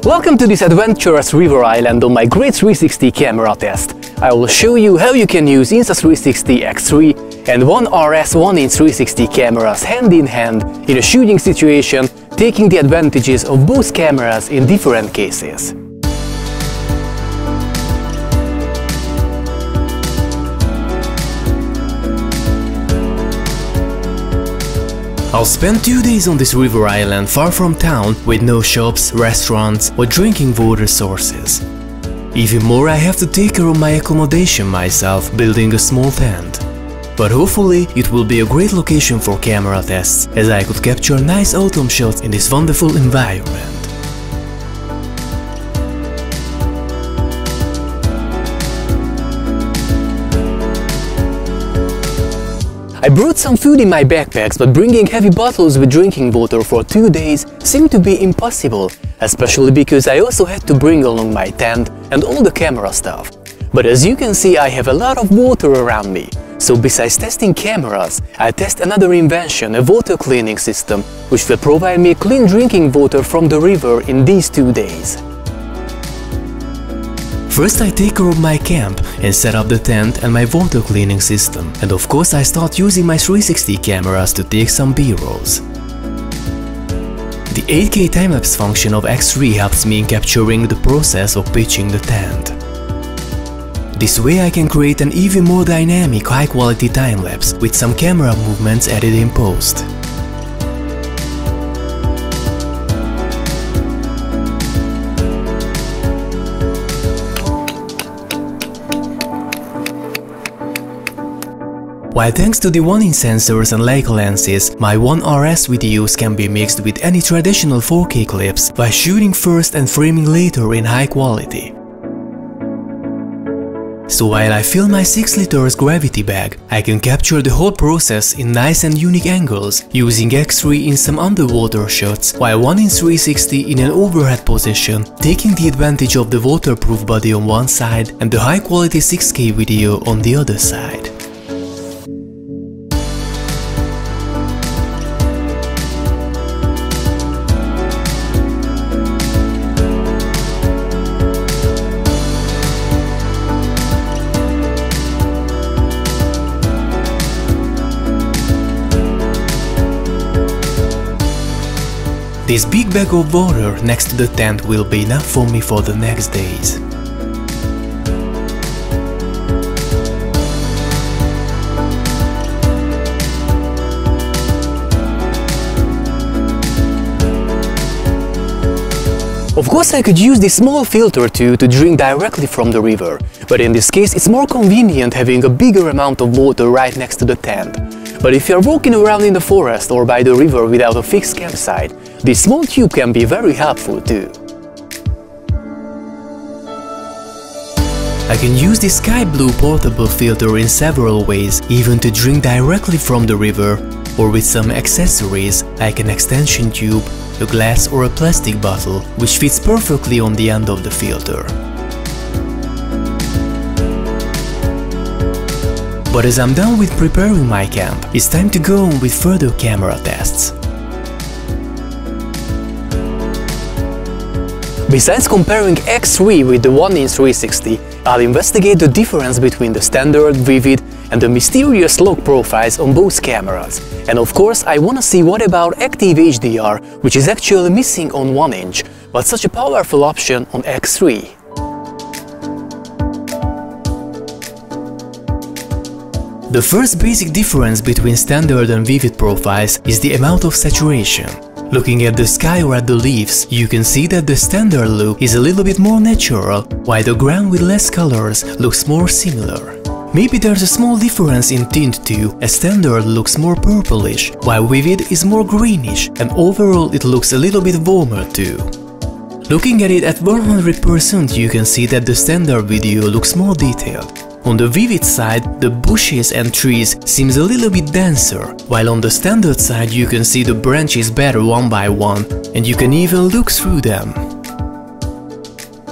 Welcome to this adventurous river island on my great 360 camera test. I will show you how you can use Insta360 X3 and ONE RS 1-inch 360 cameras hand in hand in a shooting situation, taking the advantages of both cameras in different cases. I'll spend 2 days on this river island far from town with no shops, restaurants or drinking water sources. Even more, I have to take care of my accommodation myself, building a small tent. But hopefully it will be a great location for camera tests, as I could capture nice autumn shots in this wonderful environment. I brought some food in my backpacks, but bringing heavy bottles with drinking water for 2 days seemed to be impossible, especially because I also had to bring along my tent and all the camera stuff. But as you can see, I have a lot of water around me. So besides testing cameras, I test another invention, a water cleaning system, which will provide me clean drinking water from the river in these 2 days. First I take care of my camp and set up the tent and my water cleaning system, and of course I start using my 360 cameras to take some B-rolls. The 8K time-lapse function of X3 helps me in capturing the process of pitching the tent. This way I can create an even more dynamic, high-quality time-lapse with some camera movements added in post. While thanks to the 1-inch sensors and Leica lenses, my ONE RS videos can be mixed with any traditional 4K clips by shooting first and framing later in high quality. So while I fill my 6 liters gravity bag, I can capture the whole process in nice and unique angles, using X3 in some underwater shots, while 1-inch 360 in an overhead position, taking the advantage of the waterproof body on one side and the high quality 6K video on the other side. This big bag of water next to the tent will be enough for me for the next days. Of course I could use this small filter too to drink directly from the river, but in this case it's more convenient having a bigger amount of water right next to the tent. But if you're walking around in the forest or by the river without a fixed campsite, this small tube can be very helpful too. I can use this sky blue portable filter in several ways, even to drink directly from the river, or with some accessories like an extension tube, a glass or a plastic bottle, which fits perfectly on the end of the filter. But as I'm done with preparing my camp, it's time to go on with further camera tests. Besides comparing X3 with the 1-inch 360, I'll investigate the difference between the standard, vivid and the mysterious log profiles on both cameras. And of course I wanna see what about Active HDR, which is actually missing on 1-inch, but such a powerful option on X3. The first basic difference between standard and vivid profiles is the amount of saturation. Looking at the sky or at the leaves, you can see that the standard look is a little bit more natural, while the ground with less colors looks more similar. Maybe there's a small difference in tint too, as standard looks more purplish, while vivid is more greenish, and overall it looks a little bit warmer too. Looking at it at 100%, you can see that the standard video looks more detailed. On the vivid side, the bushes and trees seems a little bit denser, while on the standard side you can see the branches better one by one, and you can even look through them.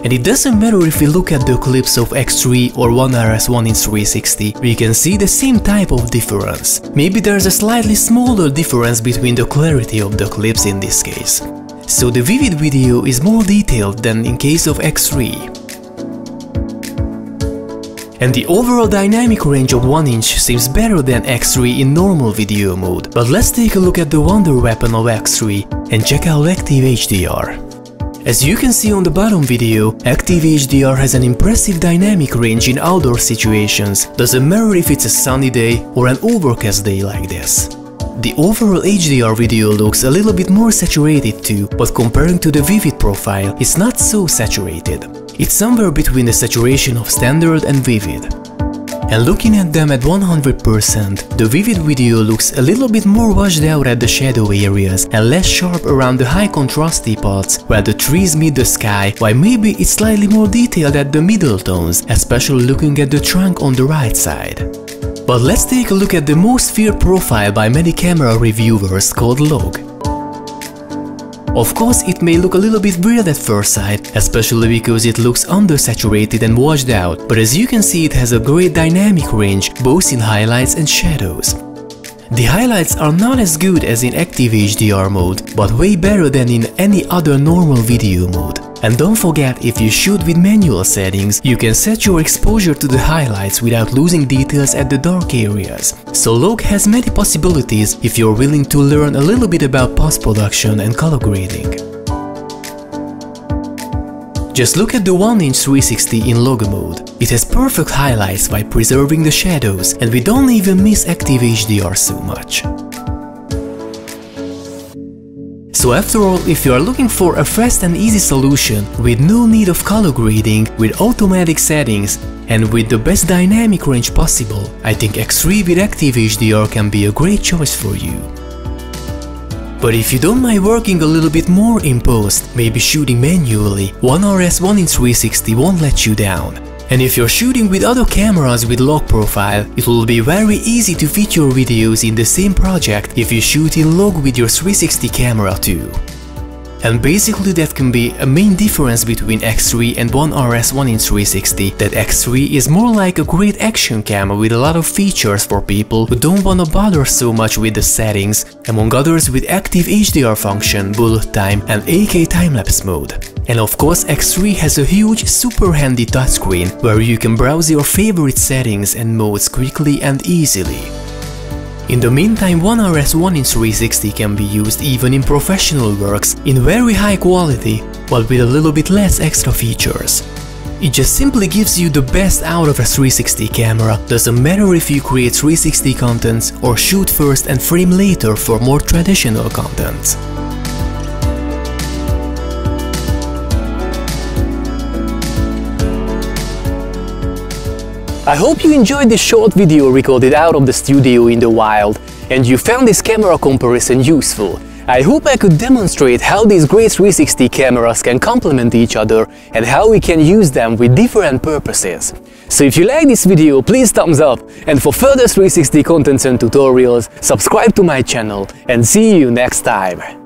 And it doesn't matter if we look at the clips of X3 or ONE RS 1-inch 360, we can see the same type of difference. Maybe there's a slightly smaller difference between the clarity of the clips in this case. so the vivid video is more detailed than in case of X3. And the overall dynamic range of 1 inch seems better than X3 in normal video mode. But let's take a look at the wonder weapon of X3 and check out Active HDR. As you can see on the bottom video, Active HDR has an impressive dynamic range in outdoor situations, doesn't matter if it's a sunny day or an overcast day like this. The overall HDR video looks a little bit more saturated too, but comparing to the vivid profile, it's not so saturated. It's somewhere between the saturation of standard and vivid. And looking at them at 100%, the vivid video looks a little bit more washed out at the shadow areas and less sharp around the high contrasty parts where the trees meet the sky, while maybe it's slightly more detailed at the middle tones, especially looking at the trunk on the right side. But let's take a look at the most feared profile by many camera reviewers called log. Of course, it may look a little bit weird at first sight, especially because it looks undersaturated and washed out, but as you can see, it has a great dynamic range both in highlights and shadows. The highlights are not as good as in Active HDR mode, but way better than in any other normal video mode. And don't forget, if you shoot with manual settings, you can set your exposure to the highlights without losing details at the dark areas. So log has many possibilities if you're willing to learn a little bit about post-production and color grading. Just look at the 1 inch 360 in log mode. It has perfect highlights by preserving the shadows, and we don't even miss Active HDR so much. So after all, if you are looking for a fast and easy solution with no need of color grading, with automatic settings and with the best dynamic range possible, I think X3 with Active HDR can be a great choice for you. But if you don't mind working a little bit more in post, maybe shooting manually, ONE RS 1 inch 360 won't let you down. And if you're shooting with other cameras with log profile, it will be very easy to fit your videos in the same project if you shoot in log with your 360 camera too. And basically that can be a main difference between X3 and ONE RS 1 inch 360, that X3 is more like a great action camera with a lot of features for people who don't wanna bother so much with the settings, among others with Active HDR function, bullet time and 8K time-lapse mode. And of course, X3 has a huge, super handy touchscreen where you can browse your favorite settings and modes quickly and easily. In the meantime, ONE RS 1 inch 360 can be used even in professional works in very high quality, but with a little bit less extra features. It just simply gives you the best out of a 360 camera, doesn't matter if you create 360 contents or shoot first and frame later for more traditional content. I hope you enjoyed this short video recorded out of the studio in the wild, and you found this camera comparison useful. I hope I could demonstrate how these great 360 cameras can complement each other and how we can use them with different purposes. So if you like this video, please thumbs up, and for further 360 contents and tutorials, subscribe to my channel, and see you next time.